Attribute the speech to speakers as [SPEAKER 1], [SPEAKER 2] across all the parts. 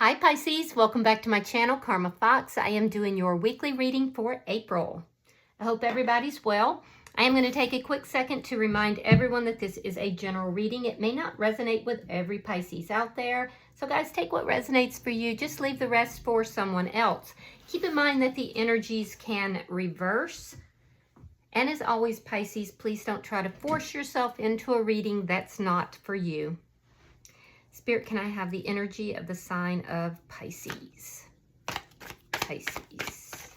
[SPEAKER 1] Hi Pisces, welcome back to my channel, Karma Fox. I am doing your weekly reading for April. I hope everybody's well. I am going to take a quick second to remind everyone that this is a general reading. It may not resonate with every Pisces out there. So guys, take what resonates for you. Just leave the rest for someone else. Keep in mind that the energies can reverse. And as always, Pisces, please don't try to force yourself into a reading that's not for you. Spirit, can I have the energy of the sign of Pisces? Pisces.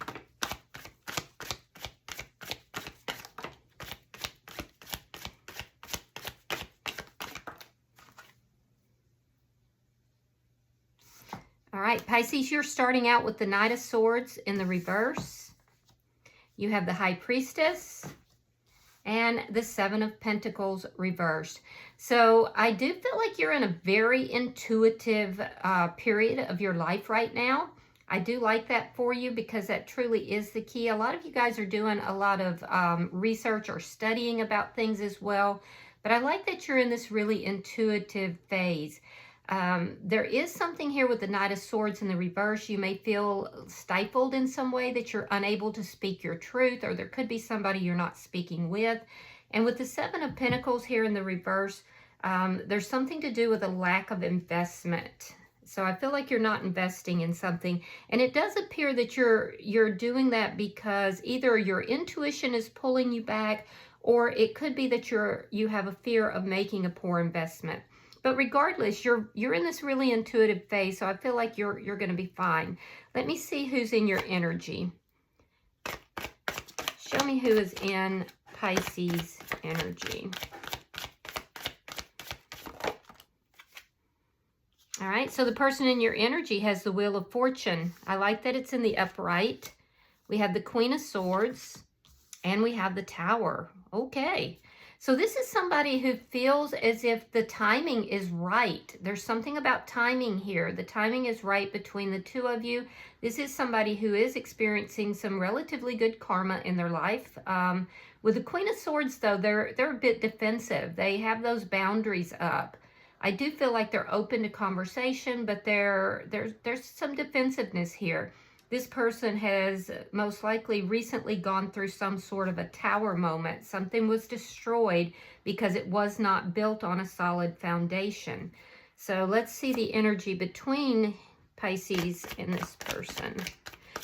[SPEAKER 1] All right, Pisces, you're starting out with the Knight of Swords in the reverse. You have the High Priestess and the Seven of Pentacles reversed. So I do feel like you're in a very intuitive period of your life right now. I do like that for you because that truly is the key. A lot of you guys are doing a lot of research or studying about things as well. But I like that you're in this really intuitive phase. There is something here with the Knight of Swords in the reverse. You may feel stifled in some way, that you're unable to speak your truth, or there could be somebody you're not speaking with. And with the Seven of Pentacles here in the reverse, there's something to do with a lack of investment. So I feel like you're not investing in something. And it does appear that you're doing that because either your intuition is pulling you back, or it could be that you have a fear of making a poor investment. But regardless, you're in this really intuitive phase, so I feel like you're going to be fine. Let me see who's in your energy. Show me who is in Pisces energy. All right, so the person in your energy has the Wheel of Fortune. I like that it's in the upright. We have the Queen of Swords, and we have the Tower. Okay. So this is somebody who feels as if the timing is right. There's something about timing here. The timing is right between the two of you. This is somebody who is experiencing some relatively good karma in their life. With the Queen of Swords, though, they're a bit defensive. They have those boundaries up. I do feel like they're open to conversation, but there's some defensiveness here. This person has most likely recently gone through some sort of a tower moment. Something was destroyed because it was not built on a solid foundation. So let's see the energy between Pisces and this person.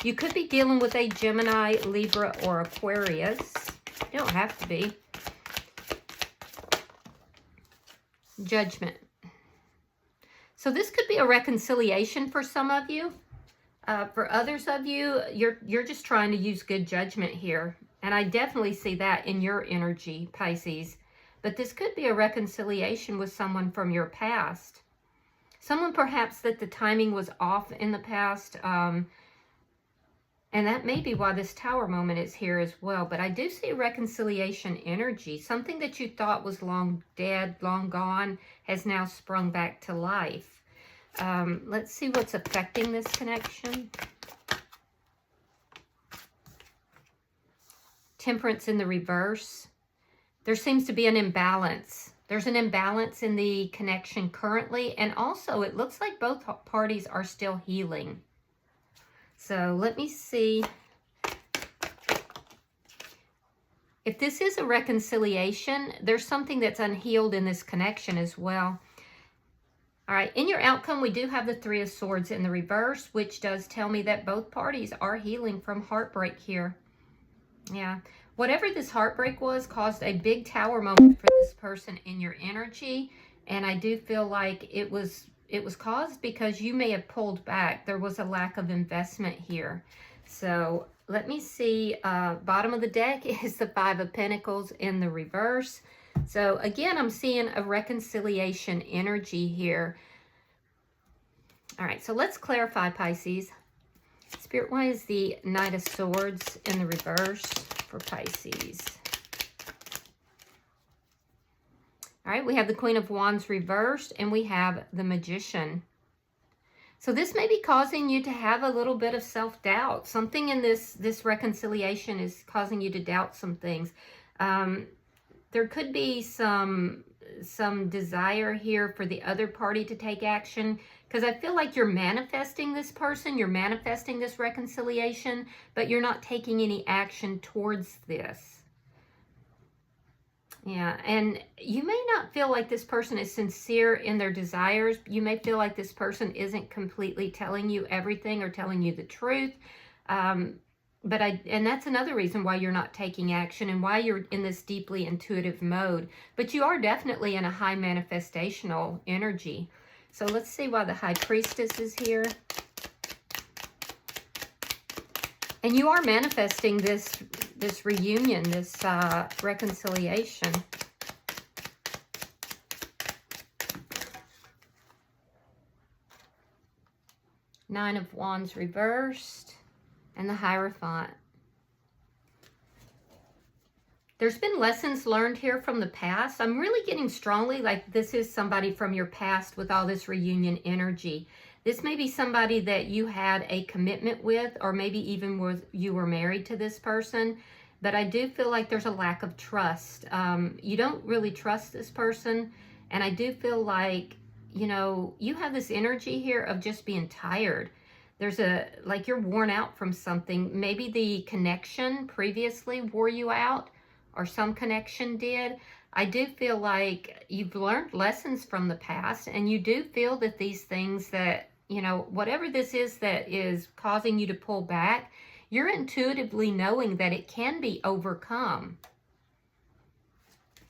[SPEAKER 1] You could be dealing with a Gemini, Libra, or Aquarius. You don't have to be. Judgment. So this could be a reconciliation for some of you. For others of you, you're just trying to use good judgment here. And I definitely see that in your energy, Pisces. But this could be a reconciliation with someone from your past. Someone perhaps that the timing was off in the past. And that may be why this Tower moment is here as well. But I do see a reconciliation energy. Something that you thought was long dead, long gone, has now sprung back to life. Let's see what's affecting this connection. Temperance in the reverse. There seems to be an imbalance. There's an imbalance in the connection currently, and also it looks like both parties are still healing. So let me see. If this is a reconciliation, there's something that's unhealed in this connection as well. All right, in your outcome, we do have the Three of Swords in the reverse, which does tell me that both parties are healing from heartbreak here. Yeah, whatever this heartbreak was caused a big Tower moment for this person in your energy. And I do feel like it was caused because you may have pulled back. There was a lack of investment here. So let me see, bottom of the deck is the Five of Pentacles in the reverse. So again, I'm seeing a reconciliation energy here. All right, so let's clarify, Pisces. Spirit, why is the Knight of Swords in the reverse for Pisces? All right, we have the Queen of Wands reversed, and we have the Magician. So this may be causing you to have a little bit of self-doubt. Something in this reconciliation is causing you to doubt some things. There could be some desire here for the other party to take action. Because I feel like you're manifesting this person, you're manifesting this reconciliation, but you're not taking any action towards this. Yeah, and you may not feel like this person is sincere in their desires. You may feel like this person isn't completely telling you everything or telling you the truth. And that's another reason why you're not taking action and why you're in this deeply intuitive mode. But you are definitely in a high manifestational energy. So let's see why the High Priestess is here. And you are manifesting this reunion, this reconciliation. Nine of Wands reversed and the Hierophant. There's been lessons learned here from the past. I'm really getting strongly like this is somebody from your past with all this reunion energy. This may be somebody that you had a commitment with, or maybe even you were married to this person. But I do feel like there's a lack of trust. You don't really trust this person. And I do feel like, you know, you have this energy here of just being tired. There's like you're worn out from something. Maybe the connection previously wore you out, or some connection did. I do feel like you've learned lessons from the past, and you do feel that these things that, you know, whatever this is that is causing you to pull back, you're intuitively knowing that it can be overcome.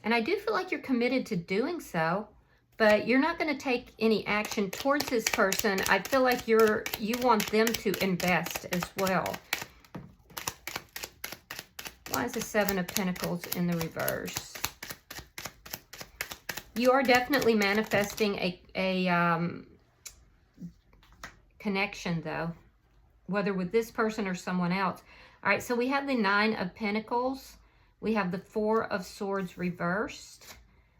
[SPEAKER 1] And I do feel like you're committed to doing so, but you're not going to take any action towards this person. I feel like you want them to invest as well. Why is the Seven of Pentacles in the reverse? You are definitely manifesting a connection, though, whether with this person or someone else. All right, so we have the Nine of Pentacles. We have the Four of Swords reversed.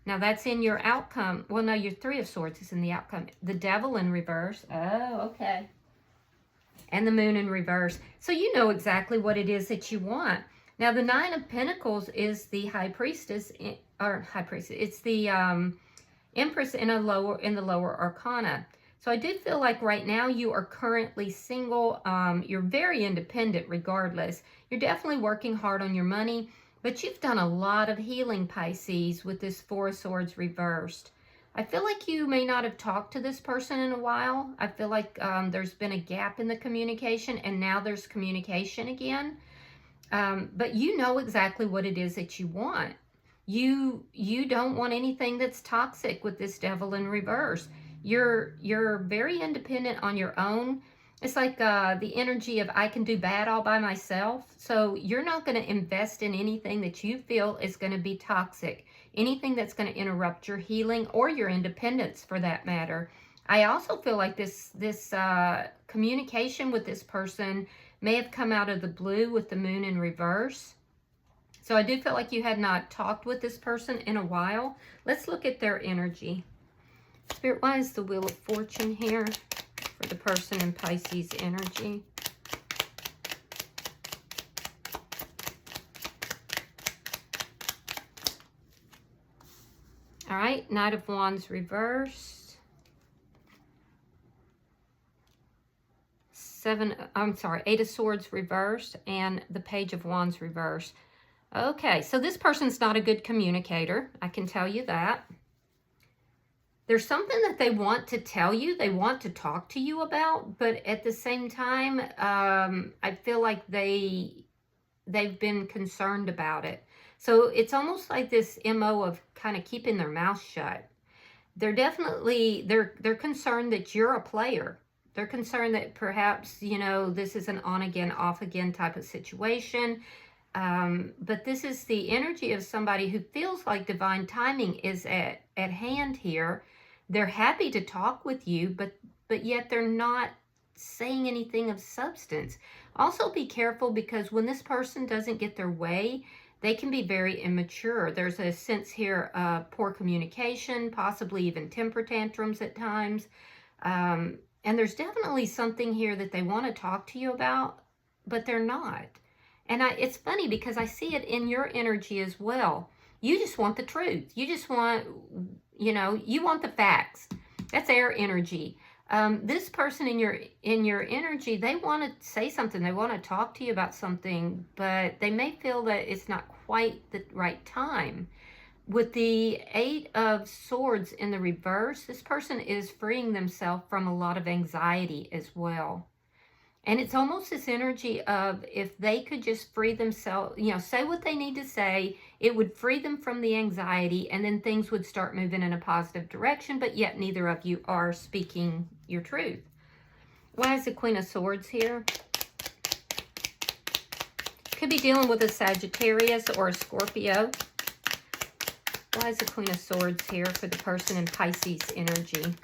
[SPEAKER 1] Now, that's in your outcome. Well, no, your Three of Swords is in the outcome. The Devil in reverse. Oh, okay. And the Moon in reverse. So you know exactly what it is that you want. Now, the Nine of Pentacles is the High Priestess, or High Priestess. It's the Empress in the lower arcana. So I do feel like right now you are currently single. You're very independent regardless. You're definitely working hard on your money, but you've done a lot of healing, Pisces, with this Four of Swords reversed. I feel like you may not have talked to this person in a while. I feel like there's been a gap in the communication, and now there's communication again. But you know exactly what it is that you want. You don't want anything that's toxic with this Devil in reverse. You're very independent on your own. It's like the energy of I can do bad all by myself. So you're not going to invest in anything that you feel is going to be toxic. Anything that's going to interrupt your healing or your independence, for that matter. I also feel like this communication with this person may have come out of the blue with the Moon in reverse. So I do feel like you had not talked with this person in a while. Let's look at their energy. Spirit, why is the Wheel of Fortune here for the person in Pisces energy? All right, Knight of Wands reversed. Eight of Swords reversed, and the Page of Wands reversed. Okay, so this person's not a good communicator. I can tell you that. There's something that they want to tell you, they want to talk to you about, but at the same time, I feel like they've been concerned about it. So it's almost like this MO of kind of keeping their mouth shut. They're definitely, they're concerned that you're a player. They're concerned that perhaps, you know, this is an on again, off again type of situation. But this is the energy of somebody who feels like divine timing is at hand here. They're happy to talk with you, but yet they're not saying anything of substance. Also be careful, because when this person doesn't get their way, they can be very immature. There's a sense here of poor communication, possibly even temper tantrums at times. And there's definitely something here that they want to talk to you about, but they're not. And it's funny because I see it in your energy as well. You just want the truth. You just want, you know, you want the facts. That's air energy. This person in your energy, they want to say something. They want to talk to you about something, but they may feel that it's not quite the right time. With the Eight of Swords in the reverse, this person is freeing themselves from a lot of anxiety as well. And it's almost this energy of if they could just free themselves, say what they need to say, it would free them from the anxiety, and then things would start moving in a positive direction, but yet neither of you are speaking your truth. Why is the Queen of Swords here? Could be dealing with a Sagittarius or a Scorpio. Why is the Queen of Swords here for the person in Pisces energy?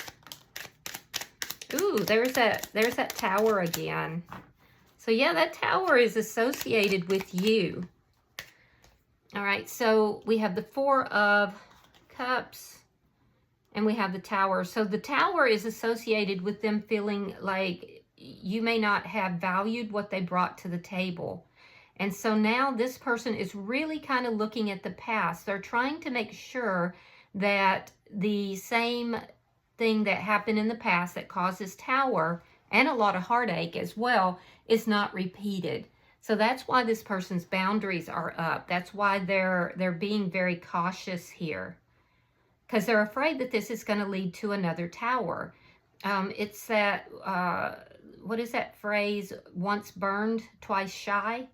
[SPEAKER 1] Ooh, there's that Tower again. So yeah, that Tower is associated with you. All right, so we have the Four of Cups and we have the Tower. So the Tower is associated with them feeling like you may not have valued what they brought to the table. And so now this person is really kind of looking at the past. They're trying to make sure that the same thing that happened in the past that causes Tower and a lot of heartache as well is not repeated. So that's why this person's boundaries are up. That's why they're being very cautious here, because they're afraid that this is going to lead to another Tower. It's that, what is that phrase? Once burned, twice shy.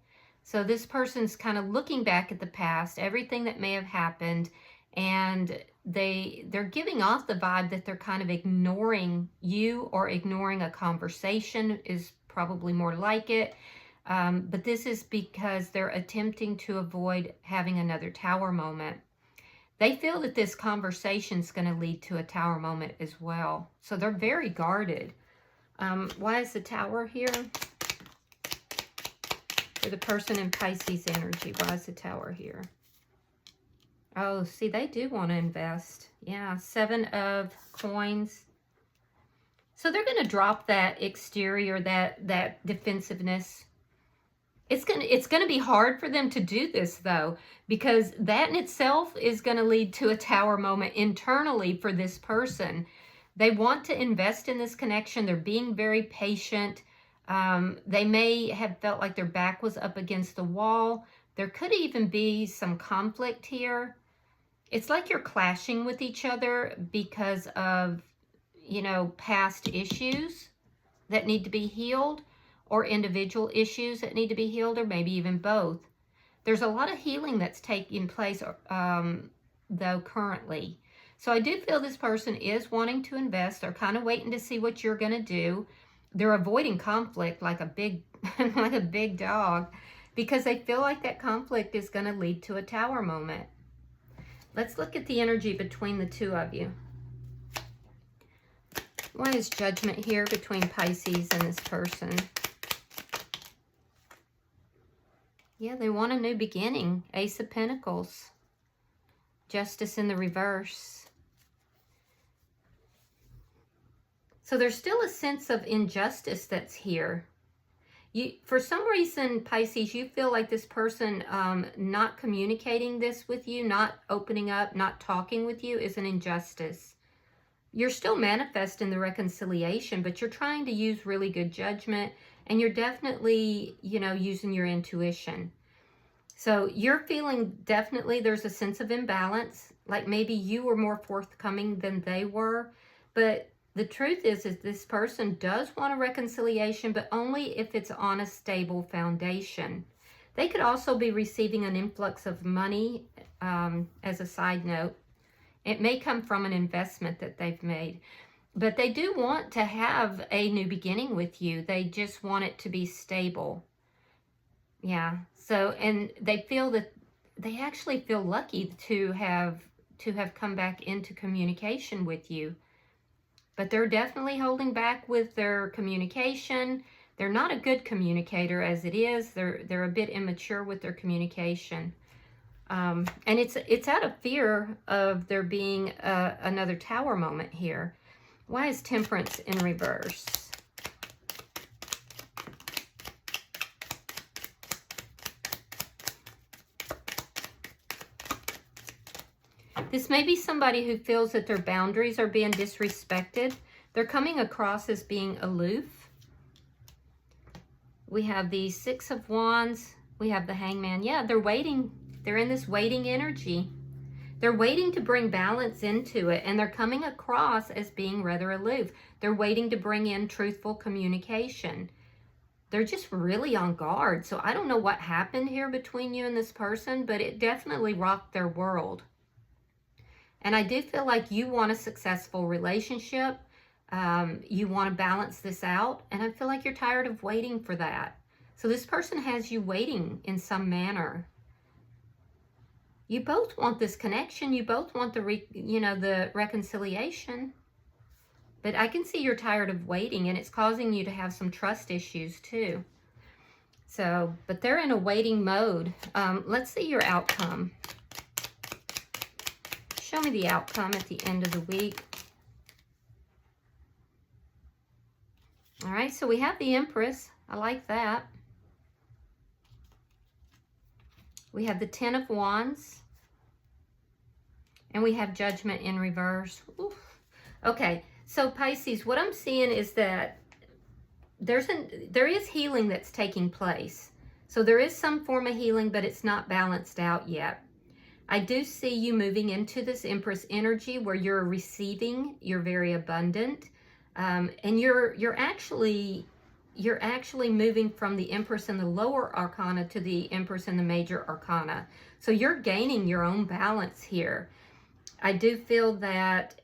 [SPEAKER 1] So this person's kind of looking back at the past, everything that may have happened, and they're giving off the vibe that they're kind of ignoring you or ignoring a conversation is probably more like it. But this is because they're attempting to avoid having another Tower moment. They feel that this conversation is going to lead to a Tower moment as well. So they're very guarded. Why is the Tower here? For the person in Pisces energy, why is the Tower here? Oh, see, they do want to invest. Yeah, Seven of Coins. So they're going to drop that exterior, that defensiveness. It's going to be hard for them to do this, though, because that in itself is going to lead to a Tower moment internally for this person. They want to invest in this connection. They're being very patient. They may have felt like their back was up against the wall. There could even be some conflict here. It's like you're clashing with each other because of, past issues that need to be healed, or individual issues that need to be healed, or maybe even both. There's a lot of healing that's taking place, though, currently. So I do feel this person is wanting to invest. They're kind of waiting to see what you're going to do. They're avoiding conflict like a big, like a big dog, because they feel like that conflict is going to lead to a Tower moment. Let's look at the energy between the two of you. Why is Judgment here between Pisces and this person? Yeah, they want a new beginning. Ace of Pentacles. Justice in the reverse. So there's still a sense of injustice that's here. For some reason, Pisces, you feel like this person not communicating this with you, not opening up, not talking with you is an injustice. You're still manifesting the reconciliation, but you're trying to use really good judgment, and you're definitely, using your intuition. So you're feeling definitely there's a sense of imbalance, like maybe you were more forthcoming than they were, but the truth is this person does want a reconciliation, but only if it's on a stable foundation. They could also be receiving an influx of money, as a side note. It may come from an investment that they've made. But they do want to have a new beginning with you. They just want it to be stable. Yeah. So, and they feel that they actually feel lucky to have come back into communication with you. But they're definitely holding back with their communication. They're not a good communicator as it is. They're a bit immature with their communication. And it's out of fear of there being another Tower moment here. Why is Temperance in reverse? This may be somebody who feels that their boundaries are being disrespected. They're coming across as being aloof. We have the Six of Wands. We have the Hangman. Yeah, they're waiting. They're in this waiting energy. They're waiting to bring balance into it, and they're coming across as being rather aloof. They're waiting to bring in truthful communication. They're just really on guard. So I don't know what happened here between you and this person, but it definitely rocked their world. And I do feel like you want a successful relationship. You want to balance this out. And I feel like you're tired of waiting for that. So this person has you waiting in some manner. You both want this connection. You both want the reconciliation. But I can see you're tired of waiting, and it's causing you to have some trust issues too. So, but they're in a waiting mode. Let's see your outcome. Show me the outcome at the end of the week. All right, so we have the Empress. I like that. We have the Ten of Wands. And we have Judgment in reverse. Oof. Okay, so Pisces, what I'm seeing is that there is healing that's taking place. So there is some form of healing, but it's not balanced out yet. I do see you moving into this Empress energy where you're receiving, you're very abundant, and you're actually moving from the Empress in the lower arcana to the Empress in the major arcana. So you're gaining your own balance here. I do feel that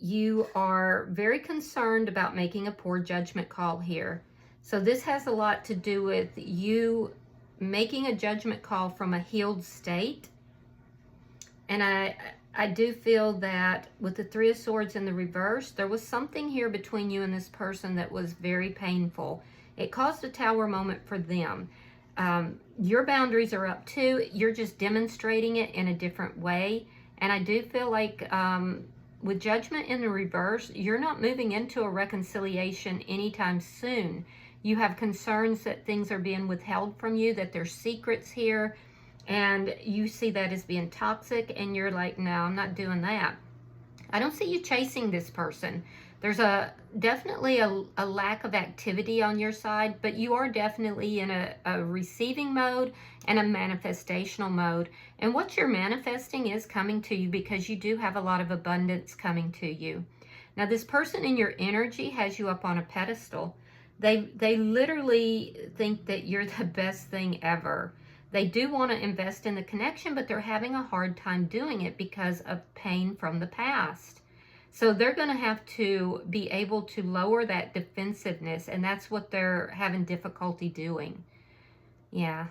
[SPEAKER 1] you are very concerned about making a poor judgment call here. So this has a lot to do with you making a judgment call from a healed state. And I do feel that with the Three of Swords in the reverse, there was something here between you and this person that was very painful. It caused a Tower moment for them. Your boundaries are up too. You're just demonstrating it in a different way. And I do feel like with Judgment in the reverse, you're not moving into a reconciliation anytime soon. You have concerns that things are being withheld from you, that there's secrets here, and you see that as being toxic, and you're like, no, I'm not doing that. I don't see you chasing this person. There's definitely a lack of activity on your side, but you are definitely in a receiving mode and a manifestational mode. And what you're manifesting is coming to you because you do have a lot of abundance coming to you. Now, this person in your energy has you up on a pedestal. They literally think that you're the best thing ever. They do want to invest in the connection, but they're having a hard time doing it because of pain from the past. So they're going to have to be able to lower that defensiveness, and that's what they're having difficulty doing. Yeah.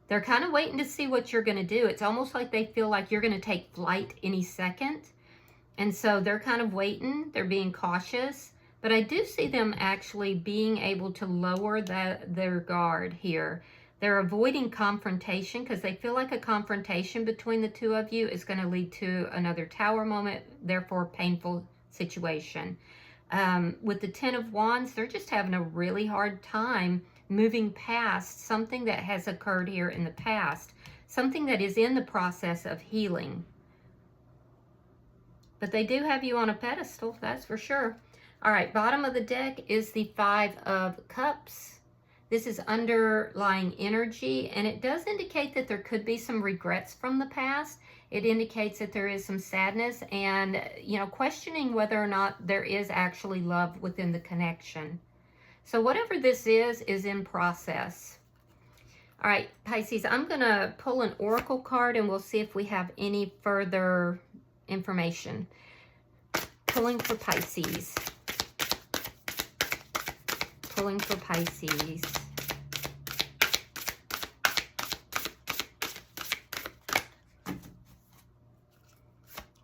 [SPEAKER 1] They're kind of waiting to see what you're going to do. It's almost like they feel like you're going to take flight any second. And so they're kind of waiting. They're being cautious. But I do see them actually being able to lower their guard here. They're avoiding confrontation because they feel like a confrontation between the two of you is going to lead to another Tower moment, therefore painful situation. With the Ten of Wands, they're just having a really hard time moving past something that has occurred here in the past, something that is in the process of healing. But they do have you on a pedestal, that's for sure. All right, bottom of the deck is the Five of Cups. This is underlying energy, and it does indicate that there could be some regrets from the past. It indicates that there is some sadness and, questioning whether or not there is actually love within the connection. So whatever this is in process. All right, Pisces, I'm going to pull an oracle card, and we'll see if we have any further information. Pulling for Pisces. Pulling for Pisces.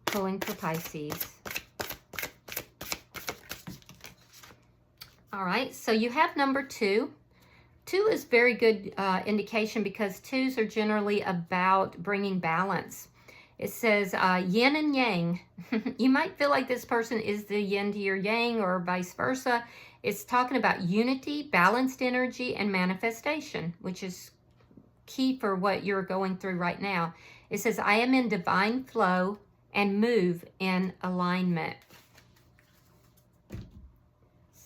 [SPEAKER 1] Pulling for Pisces. All right, so you have number 2. 2 is very good indication because 2s are generally about bringing balance. It says yin and yang. You might feel like this person is the yin to your yang or vice versa. It's talking about unity, balanced energy, and manifestation, which is key for what you're going through right now. It says, I am in divine flow and move in alignment.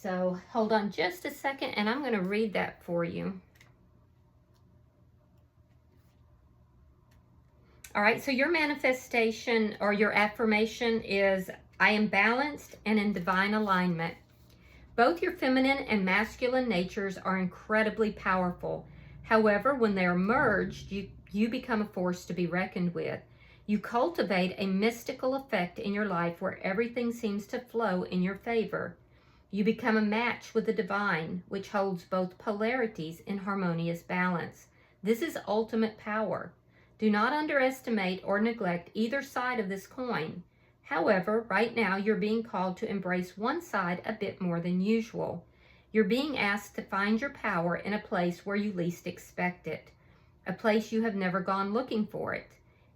[SPEAKER 1] So hold on just a second, and I'm going to read that for you. All right, so your manifestation or your affirmation is, I am balanced and in divine alignment. Both your feminine and masculine natures are incredibly powerful. However, when they are merged, you become a force to be reckoned with. You cultivate a mystical effect in your life where everything seems to flow in your favor. You become a match with the divine, which holds both polarities in harmonious balance. This is ultimate power. Do not underestimate or neglect either side of this coin. However, right now you're being called to embrace one side a bit more than usual. You're being asked to find your power in a place where you least expect it, a place you have never gone looking for it.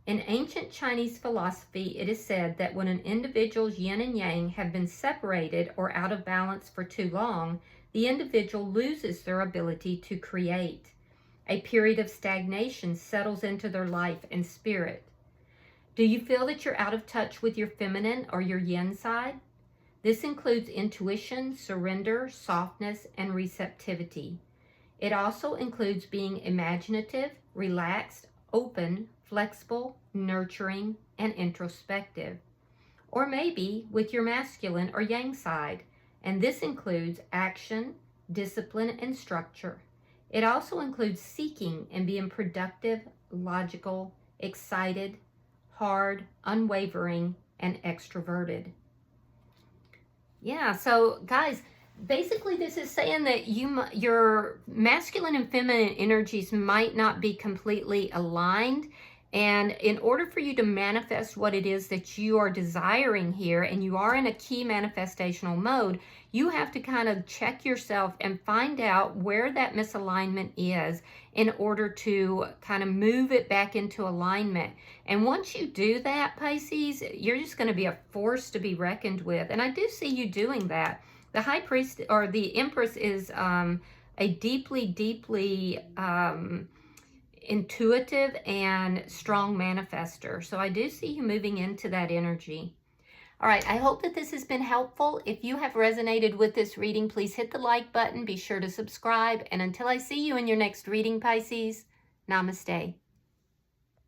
[SPEAKER 1] In ancient Chinese philosophy, it is said that when an individual's yin and yang have been separated or out of balance for too long, the individual loses their ability to create. A period of stagnation settles into their life and spirit. Do you feel that you're out of touch with your feminine or your yin side? This includes intuition, surrender, softness, and receptivity. It also includes being imaginative, relaxed, open, flexible, nurturing, and introspective. Or maybe with your masculine or yang side, and this includes action, discipline, and structure. It also includes seeking and being productive, logical, excited, hard, unwavering, and extroverted. Yeah, so guys, basically this is saying that your masculine and feminine energies might not be completely aligned. And in order for you to manifest what it is that you are desiring here, and you are in a key manifestational mode, you have to kind of check yourself and find out where that misalignment is in order to kind of move it back into alignment. And once you do that, Pisces, you're just going to be a force to be reckoned with. And I do see you doing that. The High Priest or the Empress is a deeply intuitive and strong manifester. So I do see you moving into that energy. All right, I hope that this has been helpful. If you have resonated with this reading, please hit the like button. Be sure to subscribe. And until I see you in your next reading, Pisces, namaste.